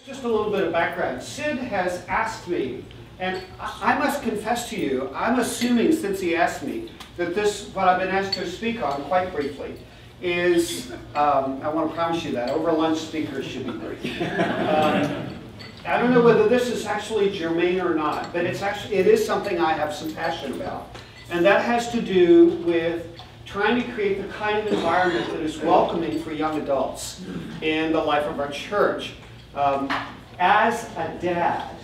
Just a little bit of background. Sid has asked me, and I must confess to you, I'm assuming since he asked me, that this, what I've been asked to speak on quite briefly, is, I want to promise you that, over lunch speakers should be brief. I don't know whether this is actually germane or not, but it is something I have some passion about. And that has to do with trying to create the kind of environment that is welcoming for young adults in the life of our church. As a dad,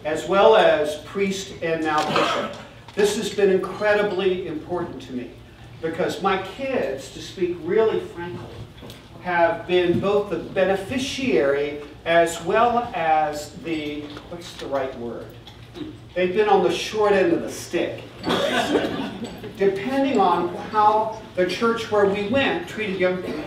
as well as priest and now bishop, this has been incredibly important to me because my kids, to speak really frankly, have been both the beneficiary as well as the, what's the right word? They've been on the short end of the stick, depending on how the church where we went treated young people.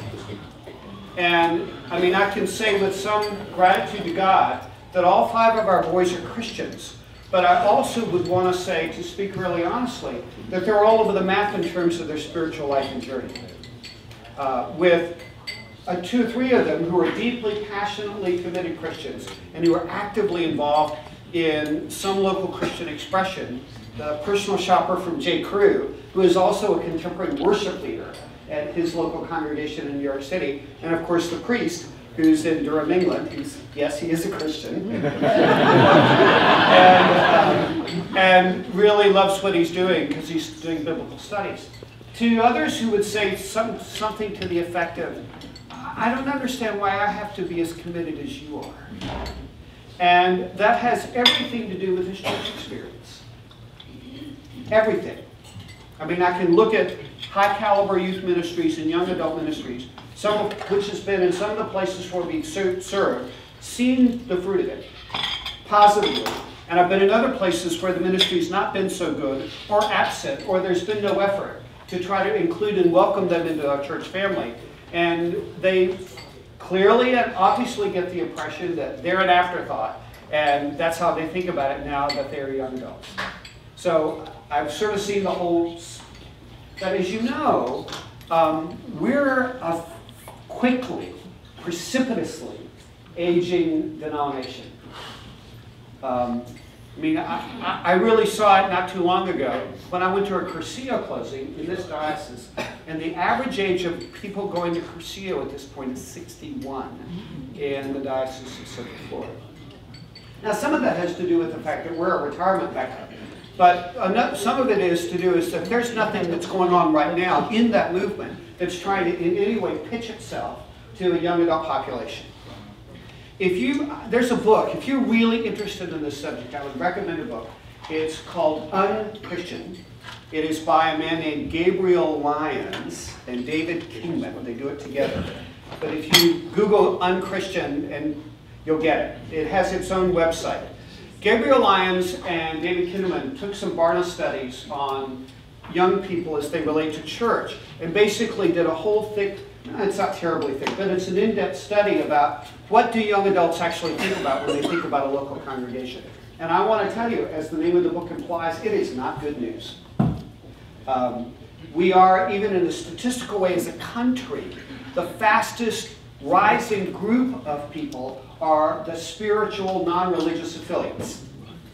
And I mean, I can say with some gratitude to God that all 5 of our boys are Christians. But I also would want to say, to speak really honestly, that they're all over the map in terms of their spiritual life and journey. With 2 or 3 of them who are deeply, passionately committed Christians and who are actively involved in some local Christian expression. The personal shopper from J. Crew, who is also a contemporary worship leader at his local congregation in New York City, and of course the priest, who's in Durham, England. Yes, he is a Christian, and really loves what he's doing because he's doing biblical studies. To others who would say something to the effect of, I don't understand why I have to be as committed as you are. And that has everything to do with his church experience. Everything. I mean, I can look at high caliber youth ministries and young adult ministries, some of which has been in some of the places where we've served, seen the fruit of it, positively. And I've been in other places where the ministry's not been so good, or absent, or there's been no effort to try to include and welcome them into our church family. And they clearly and obviously get the impression that they're an afterthought, and that's how they think about it now that they're young adults. So I've sort of seen the whole, but as you know, we're a quickly, precipitously aging denomination. I mean, I really saw it not too long ago when I went to a Cursillo closing in this diocese, and the average age of people going to Cursillo at this point is 61 in the Diocese of Central Florida. Now, some of that has to do with the fact that we're a retirement backup, but some of it is to do is that there's nothing that's going on right now in that movement that's trying to in any way pitch itself to a young adult population. There's a book, if you're really interested in this subject, I would recommend a book. It's called Unchristian. It is by a man named Gabriel Lyons and David Kingman. They do it together. But if you Google Unchristian, and you'll get it. It has its own website. Gabriel Lyons and David Kingman took some Barna studies on young people as they relate to church, and basically did a whole thick, it's not terribly thick, but it's an in-depth study about what do young adults actually think about when they think about a local congregation. And I want to tell you, as the name of the book implies, it is not good news. We are, even in a statistical way as a country, the fastest rising group of people are the spiritual, non-religious affiliates.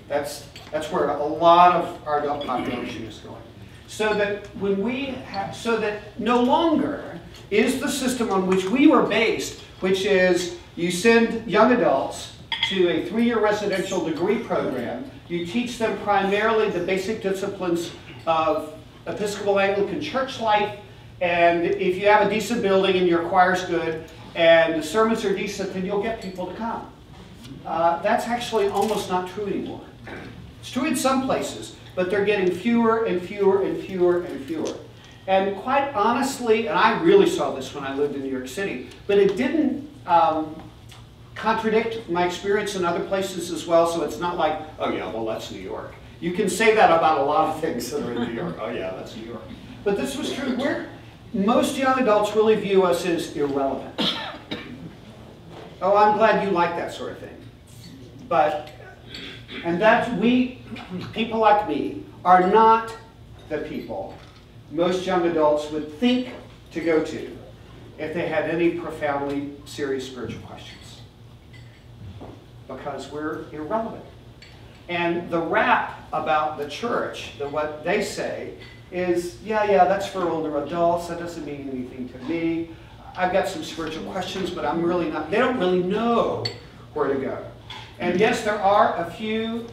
That's where a lot of our adult population is going. So that no longer is the system on which we were based, which is you send young adults to a 3-year residential degree program. You teach them primarily the basic disciplines of Episcopal Anglican church life, and if you have a decent building and your choir's good and the sermons are decent, then you'll get people to come. That's actually almost not true anymore. It's true in some places, but they're getting fewer and fewer and fewer and fewer. And quite honestly, and I really saw this when I lived in New York City, but it didn't contradict my experience in other places as well, so it's not like, oh yeah, well that's New York. You can say that about a lot of things that are in New York. Oh yeah, that's New York. But this was true. Most young adults really view us as irrelevant. Oh, I'm glad you like that sort of thing. And that's people like me, are not the people most young adults would think to go to if they had any profoundly serious spiritual questions. because we're irrelevant. And the rap about the church, what they say, is, yeah, that's for older adults, that doesn't mean anything to me. I've got some spiritual questions, but I'm really not, they don't really know where to go. And yes, there are a few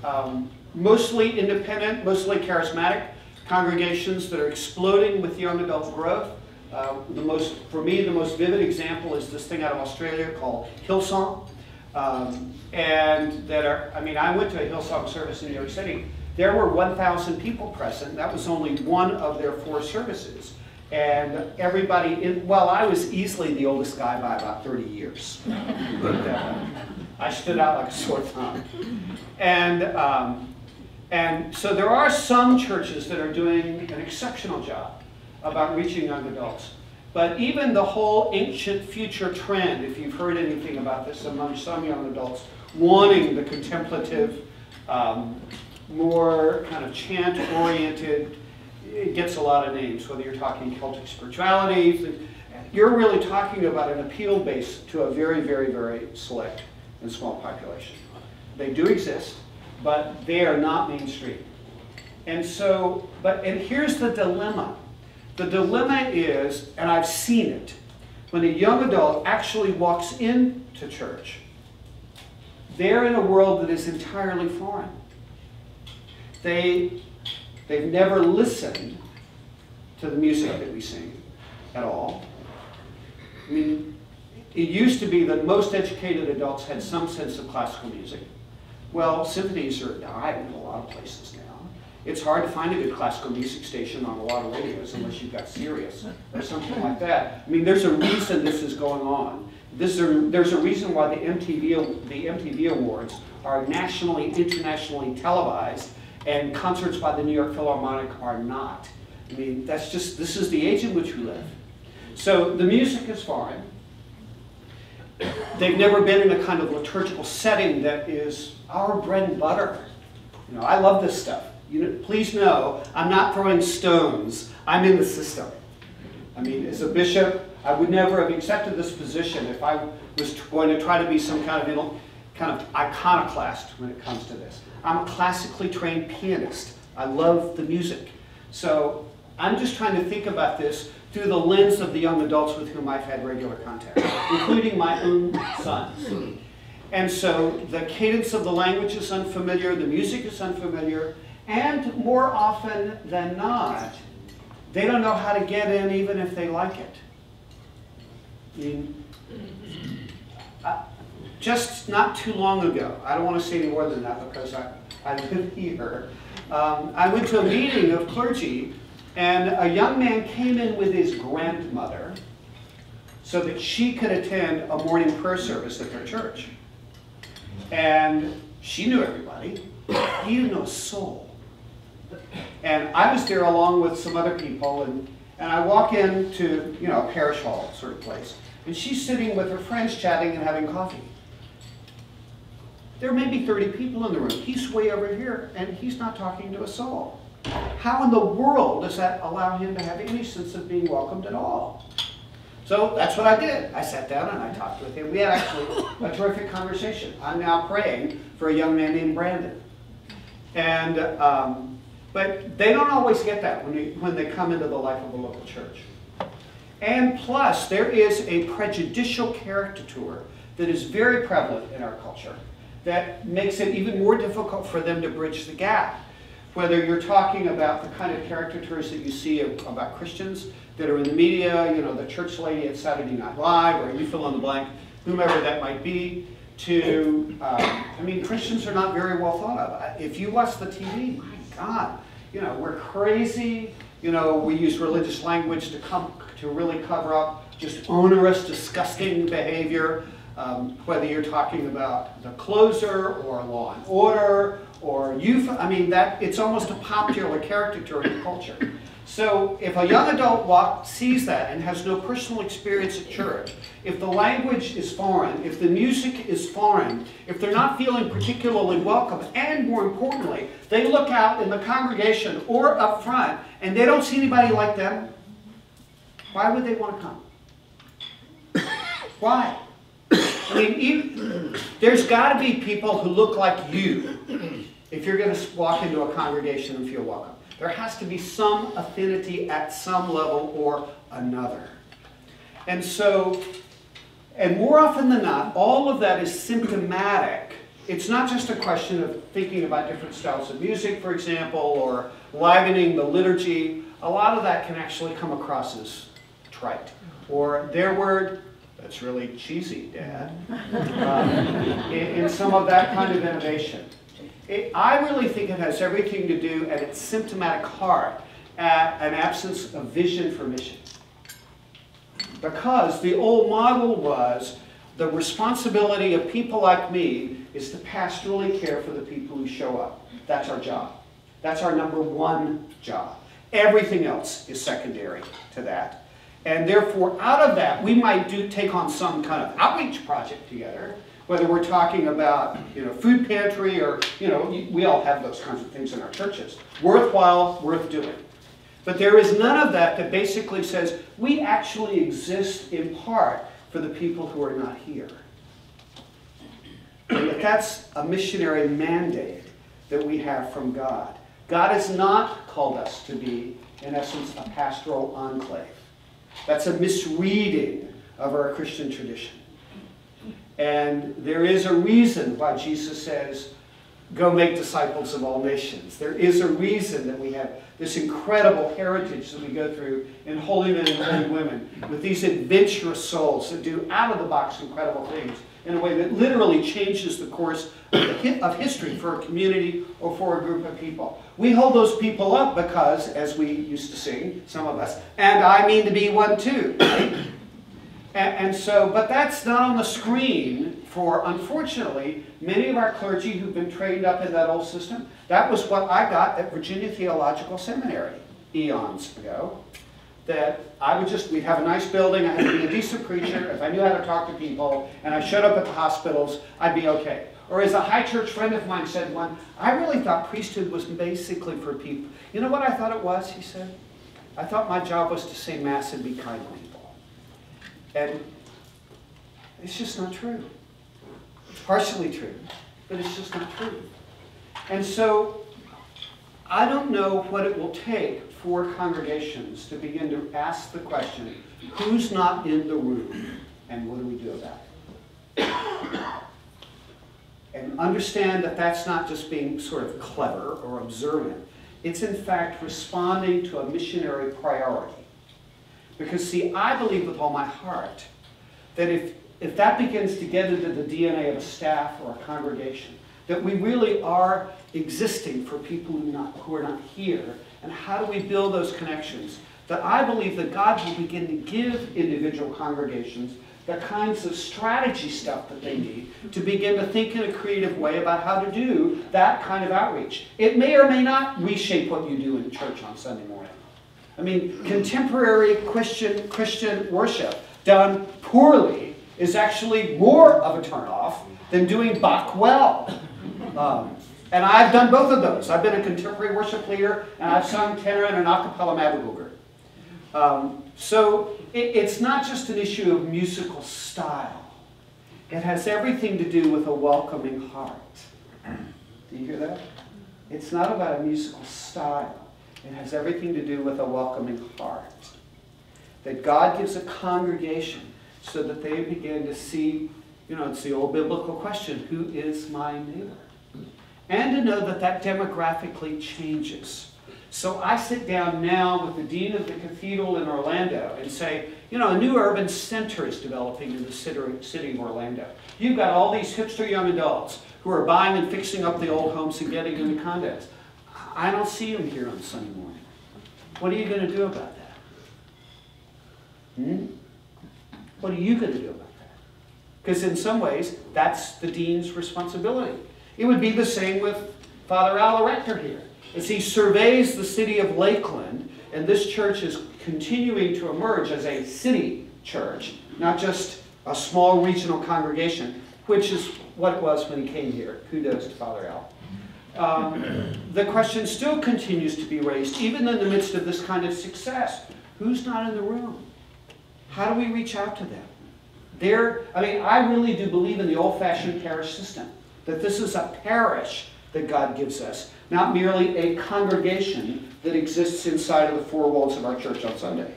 mostly independent, mostly charismatic congregations that are exploding with young adult growth. For me, the most vivid example is this thing out of Australia called Hillsong. And that are, I mean, I went to a Hillsong service in New York City. There were 1,000 people present. That was only one of their 4 services. And everybody, well, I was easily the oldest guy by about 30 years. But, I stood out like a sore thumb. And so there are some churches that are doing an exceptional job about reaching young adults. But even the whole ancient future trend, if you've heard anything about this among some young adults, wanting the contemplative, more kind of chant-oriented, it gets a lot of names, whether you're talking Celtic spirituality, you're really talking about an appeal base to a very, very, very select and small population. They do exist, but they are not mainstream. And so, and here's the dilemma. The dilemma is, and I've seen it, when a young adult actually walks into church, they're in a world that is entirely foreign. They've never listened to the music that we sing at all. I mean, it used to be that most educated adults had some sense of classical music. Well, symphonies are dying in a lot of places now. It's hard to find a good classical music station on a lot of radios unless you've got Sirius or something like that. I mean, there's a reason this is going on. There's a reason why the MTV Awards are nationally, internationally televised, and concerts by the New York Philharmonic are not. I mean, this is the age in which we live. So the music is foreign. They've never been in a kind of liturgical setting that is our bread and butter. You know, I love this stuff. You know, please know, I'm not throwing stones. I'm in the system. I mean, as a bishop, I would never have accepted this position if I was going to try to be some kind of iconoclast when it comes to this. I'm a classically trained pianist. I love the music. So I'm just trying to think about this through the lens of the young adults with whom I've had regular contact, including my own sons. And so the cadence of the language is unfamiliar, the music is unfamiliar, and more often than not, they don't know how to get in even if they like it. I mean, just not too long ago, I don't want to say any more than that because I live here, I went to a meeting of clergy, and a young man came in with his grandmother so that she could attend a morning prayer service at their church. And she knew everybody. He didn't know a soul. And I was there along with some other people, and I walk into, you know, a parish hall sort of place, and she's sitting with her friends chatting and having coffee. There may be 30 people in the room. He's way over here, and he's not talking to a soul. How in the world does that allow him to have any sense of being welcomed at all? So that's what I did. I sat down and I talked with him. We had actually a terrific conversation. I'm now praying for a young man named Brandon. And, but they don't always get that when they come into the life of a local church. And plus, there is a prejudicial caricature that is very prevalent in our culture that makes it even more difficult for them to bridge the gap. Whether you're talking about the kind of caricatures that you see about Christians that are in the media, you know, the church lady at Saturday Night Live, or you fill in the blank, whomever that might be, to, I mean, Christians are not very well thought of. If you watch the TV, my God, you know, we're crazy. You know, we use religious language to really cover up just onerous, disgusting behavior. Whether you're talking about The Closer or Law and Order or I mean, it's almost a popular caricature in the culture. So if a young adult sees that and has no personal experience at church, if the language is foreign, if the music is foreign, if they're not feeling particularly welcome, and more importantly, they look out in the congregation or up front and they don't see anybody like them, why would they want to come? Why? I mean, there's got to be people who look like you if you're going to walk into a congregation and feel welcome. There has to be some affinity at some level or another. And so, and more often than not, all of that is symptomatic. It's not just a question of thinking about different styles of music, for example, or livening the liturgy. A lot of that can actually come across as trite. Or their word, that's really cheesy, Dad, in some of that kind of innovation. I really think it has everything to do, at its symptomatic heart, at an absence of vision for mission. Because the old model was the responsibility of people like me is to pastorally care for the people who show up. That's our job. That's our number one job. Everything else is secondary to that. And therefore, out of that, we might take on some kind of outreach project together, whether we're talking about, food pantry or, we all have those kinds of things in our churches. Worthwhile, worth doing. But there is none of that that basically says we actually exist in part for the people who are not here. And that's a missionary mandate that we have from God. God has not called us to be, in essence, a pastoral enclave. That's a misreading of our Christian tradition. And there is a reason why Jesus says, go make disciples of all nations. There is a reason that we have this incredible heritage that we go through in holy men and holy women with these adventurous souls that do out-of-the-box incredible things in a way that literally changes the course of history for a community or for a group of people. We hold those people up because, as we used to sing, some of us, and I mean to be one too, right? And so, but that's not on the screen for, unfortunately, many of our clergy who've been trained up in that old system. That was what I got at Virginia Theological Seminary eons ago. That I would we'd have a nice building, I had to be a decent preacher, if I knew how to talk to people, and I showed up at the hospitals, I'd be okay. Or as a high church friend of mine said one, I really thought priesthood was basically for people. You know what I thought it was, he said? I thought my job was to say Mass and be kind to people. And it's just not true. It's partially true, but it's just not true. And so I don't know what it will take for congregations to begin to ask the question, who's not in the room, and what do we do about it? And understand that that's not just being sort of clever or observant. It's in fact responding to a missionary priority. Because see, I believe with all my heart that if that begins to get into the DNA of a staff or a congregation, that we really are existing for people who are not here, and how do we build those connections? That I believe that God will begin to give individual congregations the kinds of strategy stuff that they need to begin to think in a creative way about how to do that kind of outreach. It may or may not reshape what you do in church on Sunday morning. I mean, contemporary Christian worship done poorly is actually more of a turnoff than doing Bach well. And I've done both of those. I've been a contemporary worship leader, and I've sung tenor and an a cappella madrigal. So it's not just an issue of musical style. It has everything to do with a welcoming heart. Do you hear that? It's not about a musical style. It has everything to do with a welcoming heart. That God gives a congregation so that they begin to see, it's the old biblical question, who is my neighbor? And to know that that demographically changes. So I sit down now with the dean of the cathedral in Orlando and say, a new urban center is developing in the city of Orlando. You've got all these hipster young adults who are buying and fixing up the old homes and getting into condos. I don't see them here on Sunday morning. What are you going to do about that? What are you going to do about that? Because in some ways, that's the dean's responsibility. It would be the same with Father Al, the rector here. As he surveys the city of Lakeland, and this church is continuing to emerge as a city church, not just a small regional congregation, which is what it was when he came here. Kudos to Father Al. The question still continues to be raised, even in the midst of this kind of success. Who's not in the room? How do we reach out to them? I really do believe in the old-fashioned parish system, that this is a parish that God gives us, not merely a congregation that exists inside of the four walls of our church on Sunday.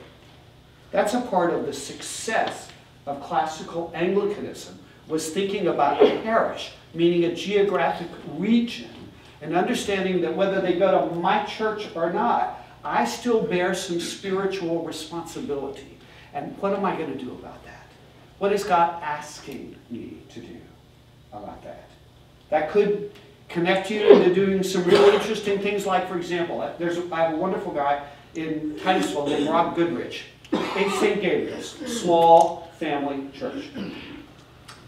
That's a part of the success of classical Anglicanism, was thinking about a parish, meaning a geographic region, and understanding that whether they go to my church or not, I still bear some spiritual responsibility. And what am I going to do about that? What is God asking me to do about that? That could connect you into doing some really interesting things, like, for example, I have a wonderful guy in Titusville named Rob Goodrich. It's St. Gabriel's, small family church.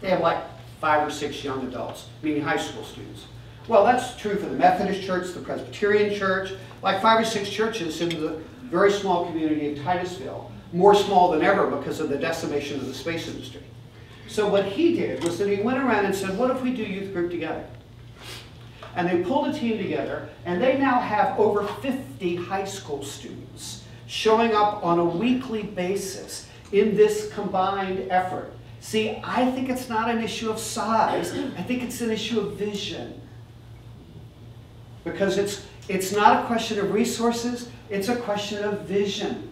They have like 5 or 6 young adults, meaning high school students. Well, that's true for the Methodist Church, the Presbyterian Church, like 5 or 6 churches in the very small community of Titusville, more small than ever because of the decimation of the space industry. So what he did was that he went around and said, what if we do youth group together? And they pulled a team together, and they now have over 50 high school students showing up on a weekly basis in this combined effort. See, I think it's not an issue of size. I think it's an issue of vision. Because it's not a question of resources, it's a question of vision.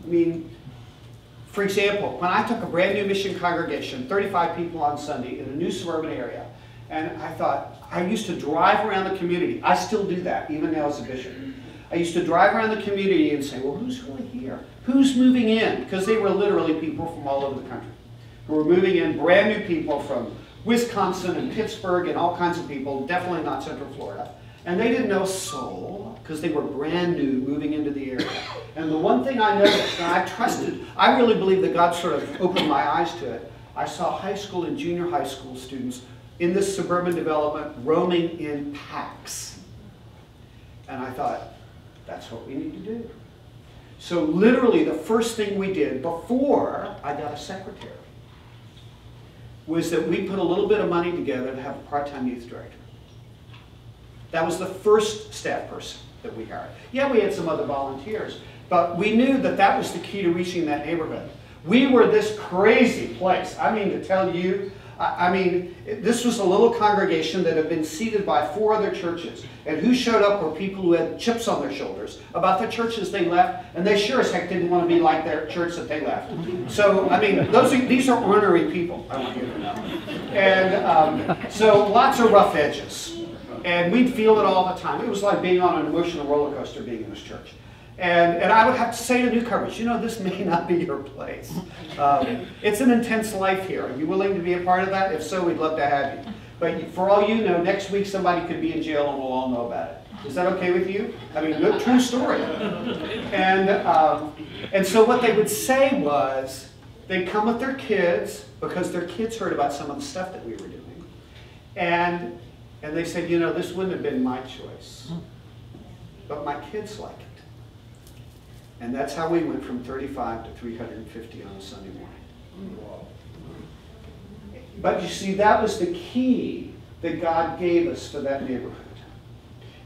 I mean, for example, when I took a brand new mission congregation, 35 people on Sunday in a new suburban area, and I thought, I used to drive around the community. I still do that, even now as a bishop. I used to drive around the community and say, well, who's really here? Who's moving in? Because they were literally people from all over the country who were moving in, brand new people from Wisconsin and Pittsburgh and all kinds of people, definitely not Central Florida. And they didn't know a soul because they were brand new moving into the area. And the one thing I noticed, and I trusted, I really believe that God sort of opened my eyes to it. I saw high school and junior high school students in this suburban development roaming in packs. And I thought, that's what we need to do. So literally the first thing we did before I got a secretary was that we put a little bit of money together to have a part-time youth director. That was the first staff person that we hired. Yeah, we had some other volunteers, but we knew that that was the key to reaching that neighborhood. We were this crazy place. I mean, to tell you, this was a little congregation that had been seeded by 4 other churches. And who showed up were people who had chips on their shoulders about the churches they left, and they sure as heck didn't want to be like their church that they left. So, I mean, these are ornery people, I want you to know. And so lots of rough edges. And we'd feel it all the time. It was like being on an emotional roller coaster being in this church. And I would have to say to newcomers, you know, this may not be your place. It's an intense life here. Are you willing to be a part of that? If so, we'd love to have you. But for all you know, next week somebody could be in jail and we'll all know about it. Is that okay with you? I mean, good, true story. And so what they would say was, they'd come with their kids, because their kids heard about some of the stuff that we were doing. And they said, you know, this wouldn't have been my choice, but my kids like it. And that's how we went from 35 to 350 on a Sunday morning. But you see, that was the key that God gave us for that neighborhood.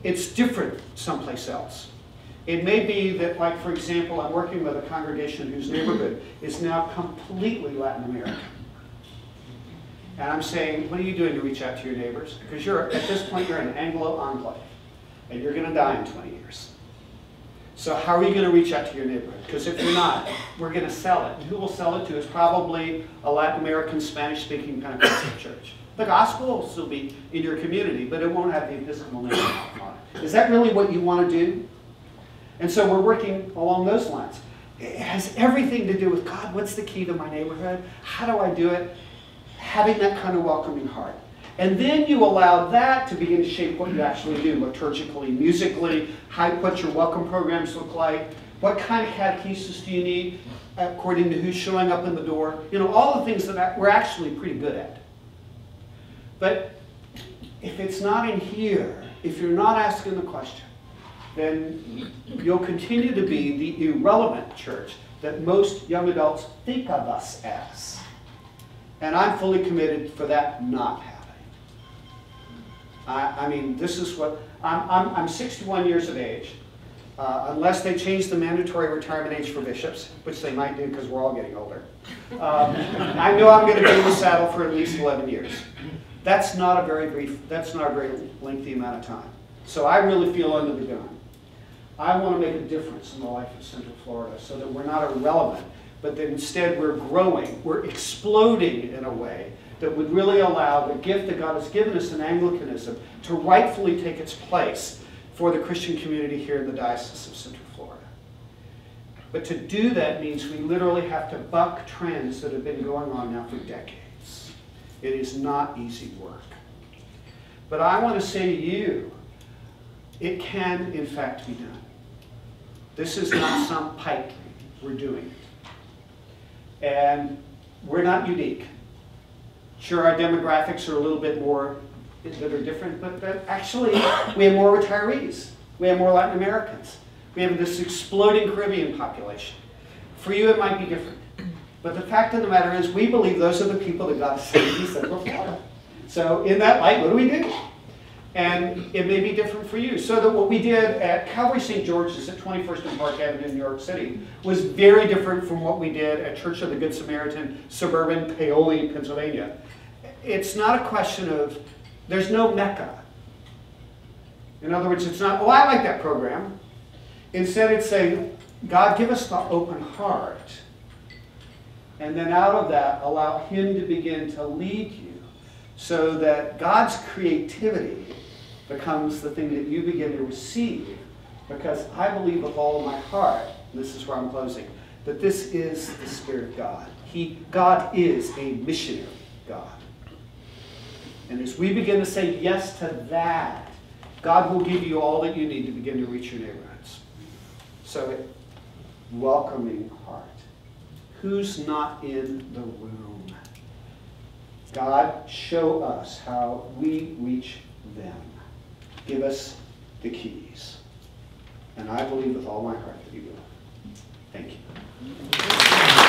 It's different someplace else. It may be that, like, for example, I'm working with a congregation whose neighborhood is now completely Latin American. And I'm saying, what are you doing to reach out to your neighbors? Because at this point, you're an Anglo enclave, and you're going to die in 20 years. So how are you going to reach out to your neighborhood? Because if you're not, we're going to sell it. And who will sell it to is probably a Latin American, Spanish-speaking Pentecostal church. The gospel will still be in your community, but it won't have the Episcopal name on it. Is that really what you want to do? And so we're working along those lines. It has everything to do with, God, what's the key to my neighborhood? How do I do it? Having that kind of welcoming heart. And then you allow that to begin to shape what you actually do, liturgically, musically, what your welcome programs look like, what kind of catechesis do you need, according to who's showing up in the door. You know, all the things that we're actually pretty good at. But if it's not in here, if you're not asking the question, then you'll continue to be the irrelevant church that most young adults think of us as. And I'm fully committed for that not happening. I mean, this is what, I'm 61 years of age. unless they change the mandatory retirement age for bishops, which they might do because we're all getting older. I know I'm going to be in the saddle for at least 11 years. That's not a very lengthy amount of time. So I really feel under the gun. I want to make a difference in the life of Central Florida so that we're not irrelevant, but that instead we're growing, we're exploding in a way that would really allow the gift that God has given us in Anglicanism to rightfully take its place for the Christian community here in the Diocese of Central Florida. But to do that means we literally have to buck trends that have been going on now for decades. It is not easy work. But I want to say to you, it can in fact be done. This is not some pipe we're doing it. And we're not unique. Sure, our demographics are a little bit more that are different, but actually we have more retirees. We have more Latin Americans. We have this exploding Caribbean population. For you, it might be different. But the fact of the matter is, we believe those are the people that God has sent in Central Florida. So in that light, what do we do? And it may be different for you. So that what we did at Calvary St. George's at 21st and Park Avenue in New York City was very different from what we did at Church of the Good Samaritan, suburban Paoli, Pennsylvania. It's not a question of, there's no Mecca. In other words, it's not, oh, I like that program. Instead, it's saying, God, give us the open heart. And then out of that, allow Him to begin to lead you so that God's creativity becomes the thing that you begin to receive. Because I believe with all of my heart, and this is where I'm closing, that this is the Spirit of God. God is a missionary God. And as we begin to say yes to that, God will give you all that you need to begin to reach your neighborhoods. So, welcoming heart. Who's not in the room? God, show us how we reach them. Give us the keys. And I believe with all my heart that He will. Thank you.